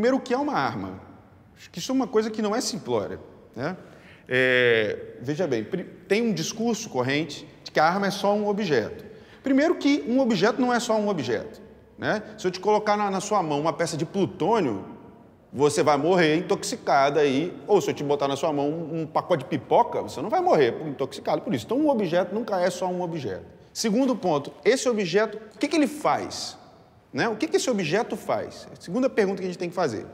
Primeiro, o que é uma arma? Acho que isso é uma coisa que não é simplória, né? Veja bem, tem um discurso corrente de que a arma é só um objeto. Primeiro que um objeto não é só um objeto, né? Se eu te colocar na sua mão uma peça de plutônio, você vai morrer intoxicado aí, ou se eu te botar na sua mão um pacote de pipoca, você não vai morrer intoxicado por isso. Então, um objeto nunca é só um objeto. Segundo ponto, esse objeto, o que ele faz? Né? O que esse objeto faz? Segunda pergunta que a gente tem que fazer.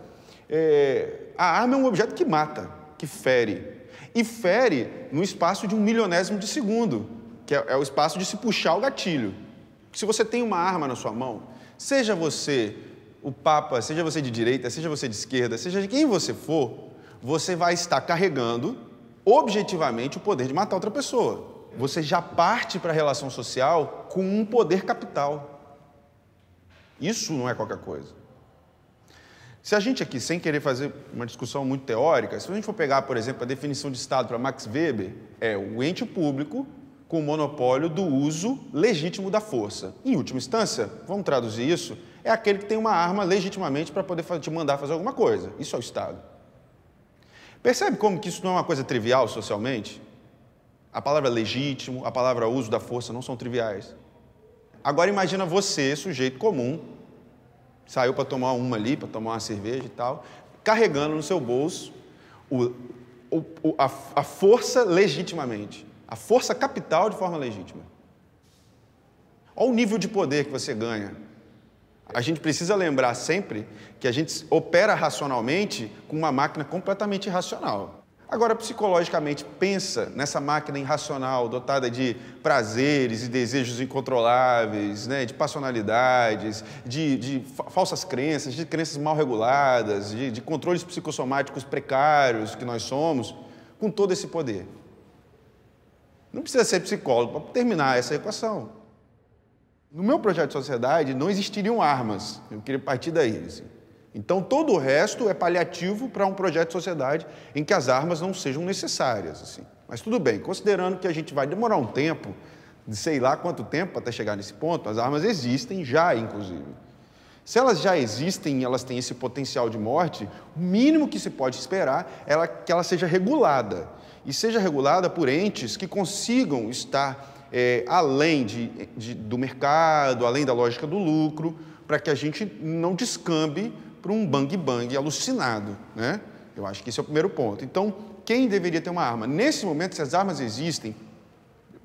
A arma é um objeto que mata, que fere. E fere no espaço de 1/1000º de segundo, que é o espaço de se puxar o gatilho. Se você tem uma arma na sua mão, seja você o Papa, seja você de direita, seja você de esquerda, seja de quem você for, você vai estar carregando, objetivamente, o poder de matar outra pessoa. Você já parte para a relação social com um poder capital. Isso não é qualquer coisa. Se a gente aqui, sem querer fazer uma discussão muito teórica, se a gente for pegar, por exemplo, a definição de Estado para Max Weber, é o ente público com o monopólio do uso legítimo da força. Em última instância, vamos traduzir isso, é aquele que tem uma arma legitimamente para poder te mandar fazer alguma coisa. Isso é o Estado. Percebe como que isso não é uma coisa trivial socialmente? A palavra legítimo, a palavra uso da força não são triviais. Agora imagina você, sujeito comum, saiu para tomar uma ali, para tomar uma cerveja e tal, carregando no seu bolso a força legitimamente, a força capital de forma legítima. Olha o nível de poder que você ganha. A gente precisa lembrar sempre que a gente opera racionalmente com uma máquina completamente irracional. Agora, psicologicamente, pensa nessa máquina irracional, dotada de prazeres e desejos incontroláveis, né, de passionalidades, de falsas crenças, de crenças mal reguladas, de controles psicossomáticos precários que nós somos, com todo esse poder. Não precisa ser psicólogo para terminar essa equação. No meu projeto de sociedade, não existiriam armas. Eu queria partir daí, assim. Então, todo o resto é paliativo para um projeto de sociedade em que as armas não sejam necessárias, assim. Mas tudo bem, considerando que a gente vai demorar um tempo, de sei lá quanto tempo até chegar nesse ponto, as armas existem já, inclusive. Se elas já existem e elas têm esse potencial de morte, o mínimo que se pode esperar é que ela seja regulada. E seja regulada por entes que consigam estar além do mercado, além da lógica do lucro, para que a gente não descambe para um bang-bang alucinado, né? Eu acho que esse é o primeiro ponto. Então, quem deveria ter uma arma? Nesse momento, se as armas existem,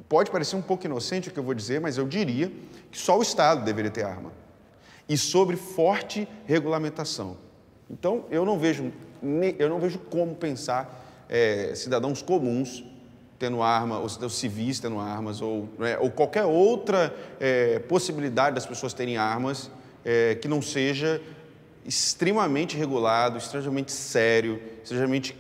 pode parecer um pouco inocente o que eu vou dizer, mas eu diria que só o Estado deveria ter arma. E sobre forte regulamentação. Então, eu não vejo como pensar cidadãos comuns tendo arma, ou civis tendo armas, ou qualquer outra possibilidade das pessoas terem armas que não seja extremamente regulado, extremamente sério, extremamente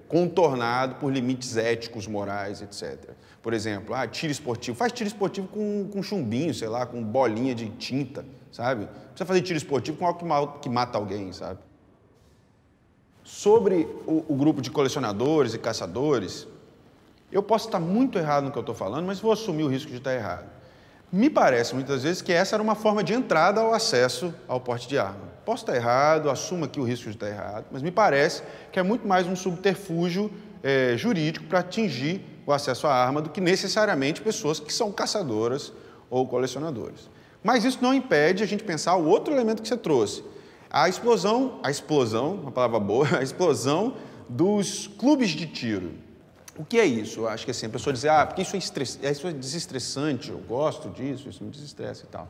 contornado por limites éticos, morais, etc. Por exemplo, tiro esportivo. Faz tiro esportivo com chumbinho, sei lá, com bolinha de tinta, sabe? Não precisa fazer tiro esportivo com algo que mata alguém, sabe? Sobre o grupo de colecionadores e caçadores, eu posso estar muito errado no que eu estou falando, mas vou assumir o risco de estar errado. Me parece, muitas vezes, que essa era uma forma de entrada ao acesso ao porte de arma. Posso estar errado, assumo aqui o risco de estar errado, mas me parece que é muito mais um subterfúgio jurídico para atingir o acesso à arma do que necessariamente pessoas que são caçadoras ou colecionadores. Mas isso não impede a gente pensar o outro elemento que você trouxe. A explosão, uma palavra boa, a explosão dos clubes de tiro. O que é isso? Eu acho que assim, a pessoa diz, porque isso é desestressante, eu gosto disso, isso me desestressa e tal.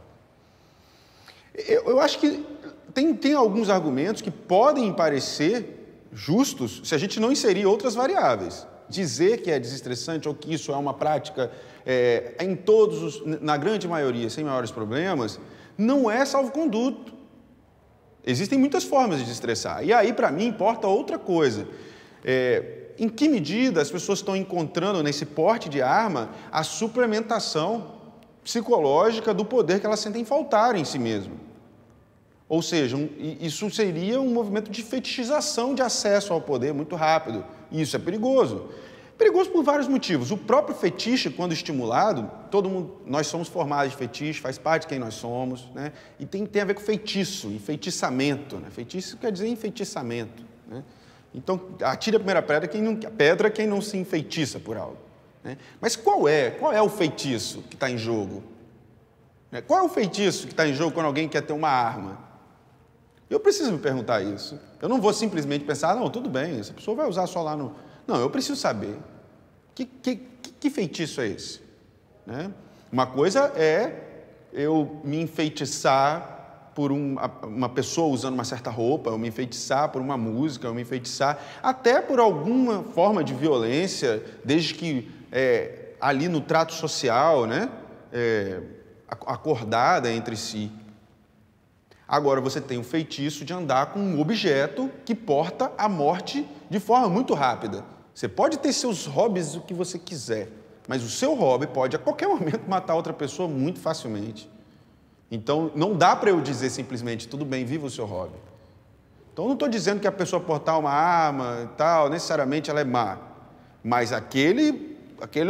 Eu acho que tem alguns argumentos que podem parecer justos se a gente não inserir outras variáveis. Dizer que é desestressante ou que isso é uma prática na grande maioria, sem maiores problemas, não é salvo-conduto. Existem muitas formas de desestressar. E aí, para mim, importa outra coisa. Em que medida as pessoas estão encontrando nesse porte de arma a suplementação psicológica do poder que elas sentem faltar em si mesmas. Ou seja, isso seria um movimento de fetichização de acesso ao poder muito rápido. E isso é perigoso. Perigoso por vários motivos. O próprio fetiche, quando estimulado, todo mundo, nós somos formados de fetiche, faz parte de quem nós somos, né? E tem a ver com feitiço, enfeitiçamento, né? Feitiço quer dizer enfeitiçamento, né? Então, atire a primeira pedra quem não se enfeitiça por algo, né? Mas qual é o feitiço que está em jogo? Qual é o feitiço que está em jogo quando alguém quer ter uma arma? Eu preciso me perguntar isso. Eu não vou simplesmente pensar, não, tudo bem, essa pessoa vai usar só lá no... Não, eu preciso saber. Que feitiço é esse? Né? Uma coisa é eu me enfeitiçar por uma pessoa usando uma certa roupa, eu me enfeitiçar por uma música, eu me enfeitiçar até por alguma forma de violência, desde que ali no trato social, né? Acordada entre si. Agora você tem o feitiço de andar com um objeto que porta a morte de forma muito rápida. Você pode ter seus hobbies, o que você quiser, mas o seu hobby pode a qualquer momento matar outra pessoa muito facilmente. Então não dá para eu dizer simplesmente, tudo bem, viva o seu hobby. Então não estou dizendo que a pessoa portar uma arma e tal, necessariamente ela é má, mas aquele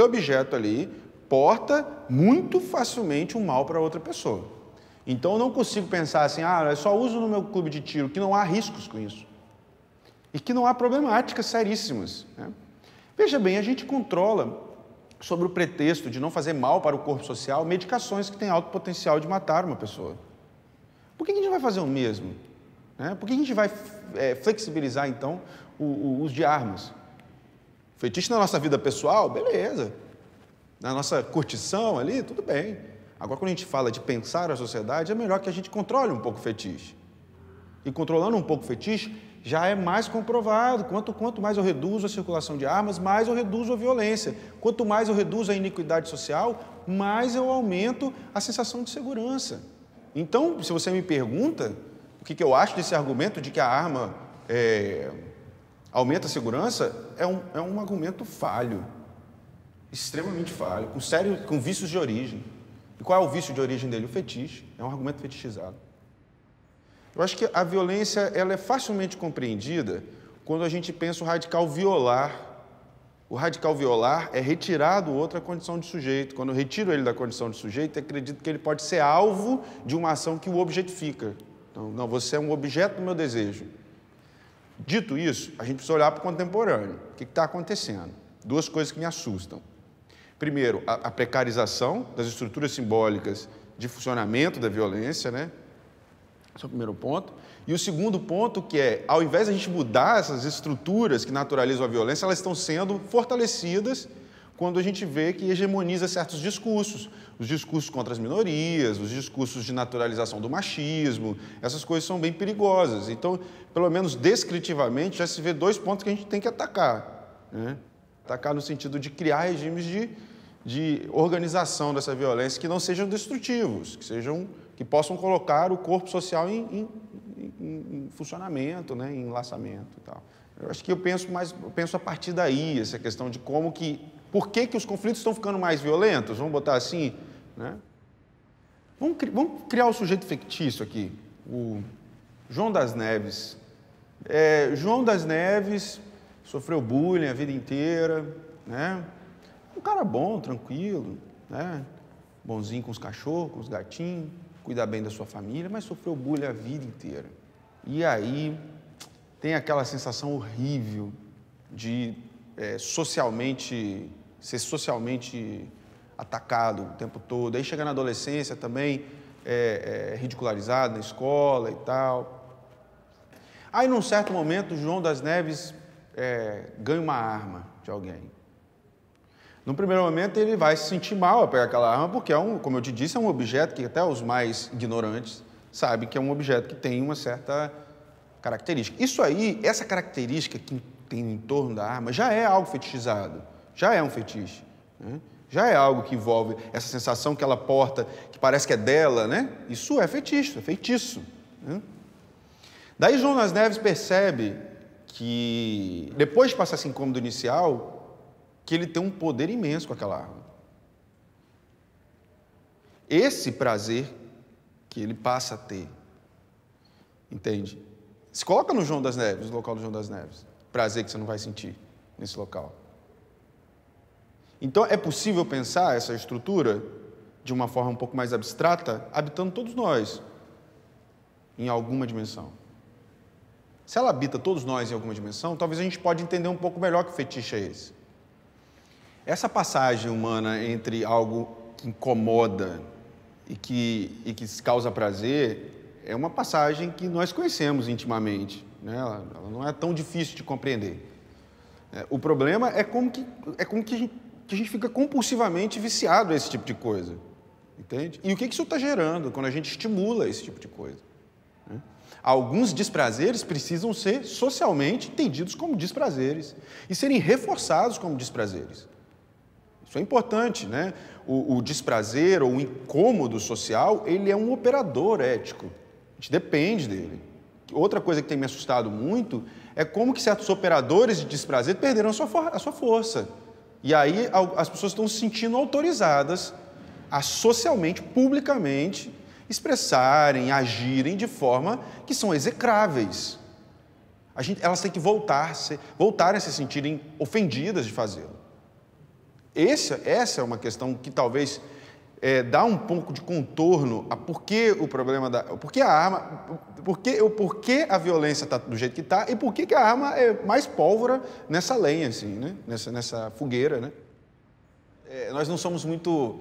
objeto ali porta muito facilmente um mal para outra pessoa. Então eu não consigo pensar assim, eu só uso no meu clube de tiro, que não há riscos com isso. E que não há problemáticas seríssimas, né? Veja bem, a gente controla, sob o pretexto de não fazer mal para o corpo social, medicações que têm alto potencial de matar uma pessoa. Por que a gente vai fazer o mesmo? Né? Por que a gente vai flexibilizar, então, o uso de armas? Fetiche na nossa vida pessoal, beleza. Na nossa curtição ali, tudo bem. Agora, quando a gente fala de pensar a sociedade, é melhor que a gente controle um pouco o fetiche. E controlando um pouco o fetiche, já é mais comprovado. Quanto mais eu reduzo a circulação de armas, mais eu reduzo a violência. Quanto mais eu reduzo a iniquidade social, mais eu aumento a sensação de segurança. Então, se você me pergunta o que eu acho desse argumento de que a arma aumenta a segurança, é um argumento falho, extremamente falho, com vícios de origem. E qual é o vício de origem dele? O fetiche. É um argumento fetichizado. Eu acho que a violência ela é facilmente compreendida quando a gente pensa o radical violar. O radical violar é retirar do outro a condição de sujeito. Quando eu retiro ele da condição de sujeito, eu acredito que ele pode ser alvo de uma ação que o objetifica. Então, não, você é um objeto do meu desejo. Dito isso, a gente precisa olhar para o contemporâneo. O que está acontecendo? Duas coisas que me assustam. Primeiro, a precarização das estruturas simbólicas de funcionamento da violência, né? Esse é o primeiro ponto. E o segundo ponto que ao invés de a gente mudar essas estruturas que naturalizam a violência, elas estão sendo fortalecidas quando a gente vê que hegemoniza certos discursos. Os discursos contra as minorias, os discursos de naturalização do machismo, essas coisas são bem perigosas. Então, pelo menos descritivamente, já se vê dois pontos que a gente tem que atacar, né? Atacar no sentido de criar regimes de organização dessa violência que não sejam destrutivos, que possam colocar o corpo social em funcionamento, né, em enlaçamento e tal. Eu acho que eu penso a partir daí, essa questão de por que os conflitos estão ficando mais violentos, vamos botar assim, né? Vamos criar o sujeito fictício aqui, o João das Neves. João das Neves sofreu bullying a vida inteira, né? Um cara bom, tranquilo, né? Bonzinho com os cachorros, com os gatinhos, cuidar bem da sua família, mas sofreu bullying a vida inteira. E aí tem aquela sensação horrível de ser socialmente atacado o tempo todo. Aí chega na adolescência também, ridicularizado na escola e tal. Aí, num certo momento, o João das Neves ganha uma arma de alguém. No primeiro momento, ele vai se sentir mal ao pegar aquela arma, porque, como eu te disse, é um objeto que até os mais ignorantes sabem que é um objeto que tem uma certa característica. Isso aí, essa característica que tem em torno da arma, já é algo fetichizado, já é um fetiche, né? Já é algo que envolve essa sensação que ela porta, que parece que é dela, né? Isso é fetiche, é feitiço, né? Daí João das Neves percebe que, depois de passar esse incômodo inicial, que ele tem um poder imenso com aquela arma. Esse prazer que ele passa a ter, entende? Se coloca no João das Neves, no local do João das Neves, prazer que você não vai sentir nesse local. Então, é possível pensar essa estrutura de uma forma um pouco mais abstrata, habitando todos nós em alguma dimensão. Se ela habita todos nós em alguma dimensão, talvez a gente pode entender um pouco melhor que fetiche é esse. Essa passagem humana entre algo que incomoda e que causa prazer é uma passagem que nós conhecemos intimamente, né? Ela não é tão difícil de compreender. O problema é como que a gente fica compulsivamente viciado a esse tipo de coisa, entende? E o que isso está gerando quando a gente estimula esse tipo de coisa? Né? Alguns desprazeres precisam ser socialmente entendidos como desprazeres e serem reforçados como desprazeres. Isso é importante, né? O desprazer ou o incômodo social, ele é um operador ético. A gente depende dele. Outra coisa que tem me assustado muito é como que certos operadores de desprazer perderam a sua força. E aí as pessoas estão se sentindo autorizadas a socialmente, publicamente, expressarem, agirem de forma que são execráveis. Elas têm que voltarem a se sentirem ofendidas de fazê-lo. Essa é uma questão que talvez dá um pouco de contorno a por que o problema por que a arma, por que a violência está do jeito que está e por que a arma é mais pólvora nessa lenha, assim, né? nessa fogueira, né? Nós não somos muito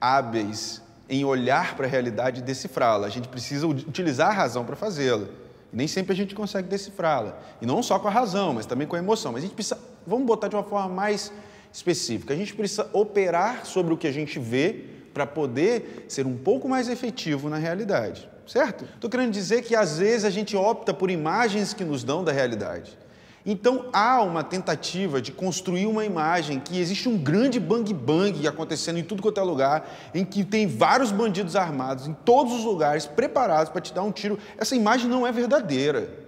hábeis em olhar para a realidade e decifrá-la. A gente precisa utilizar a razão para fazê-la. E nem sempre a gente consegue decifrá-la. E não só com a razão, mas também com a emoção. Mas a gente precisa, vamos botar de uma forma mais específica, a gente precisa operar sobre o que a gente vê para poder ser um pouco mais efetivo na realidade, certo? Estou querendo dizer que às vezes a gente opta por imagens que nos dão da realidade. Então há uma tentativa de construir uma imagem que existe um grande bang-bang acontecendo em tudo quanto é lugar, em que tem vários bandidos armados em todos os lugares, preparados para te dar um tiro. Essa imagem não é verdadeira.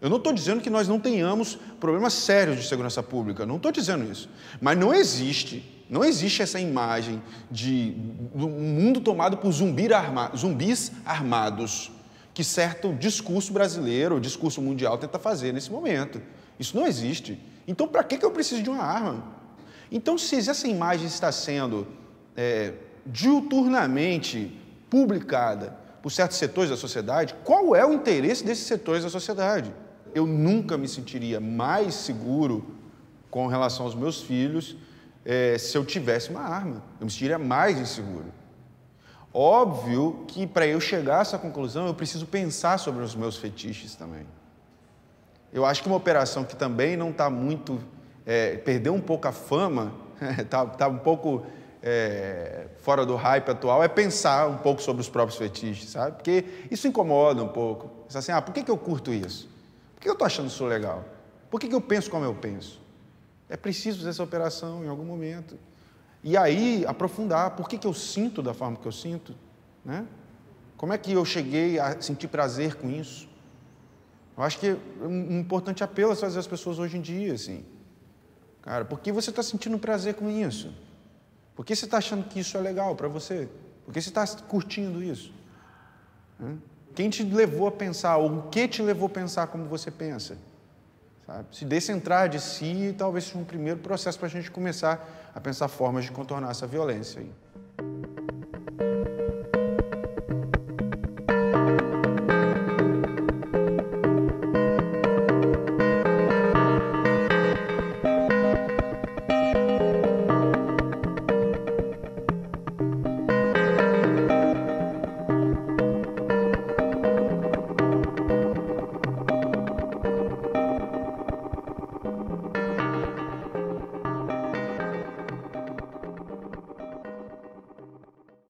Eu não estou dizendo que nós não tenhamos problemas sérios de segurança pública, não estou dizendo isso. Mas não existe essa imagem de um mundo tomado por zumbis armados, que certo discurso brasileiro, discurso mundial tenta fazer nesse momento. Isso não existe. Então, para que eu preciso de uma arma? Então, se essa imagem está sendo diuturnamente publicada por certos setores da sociedade, qual é o interesse desses setores da sociedade? Eu nunca me sentiria mais seguro com relação aos meus filhos se eu tivesse uma arma. Eu me sentiria mais inseguro. Óbvio que para eu chegar a essa conclusão, eu preciso pensar sobre os meus fetiches também. Eu acho que uma operação que também não está muito... perdeu um pouco a fama, está um pouco fora do hype atual, é pensar um pouco sobre os próprios fetiches, sabe? Porque isso incomoda um pouco. Pensar assim, por que eu curto isso? Por que eu estou achando isso legal? Por que eu penso como eu penso? É preciso fazer essa operação em algum momento. E aí, aprofundar. Por que eu sinto da forma que eu sinto? Né? Como é que eu cheguei a sentir prazer com isso? Eu acho que um importante apelo a fazer as pessoas hoje em dia, assim. Cara, por que você está sentindo prazer com isso? Por que você está achando que isso é legal para você? Por que você está curtindo isso? Quem te levou a pensar, ou o que te levou a pensar como você pensa? Sabe? Se descentrar de si, talvez seja um primeiro processo para a gente começar a pensar formas de contornar essa violência aí.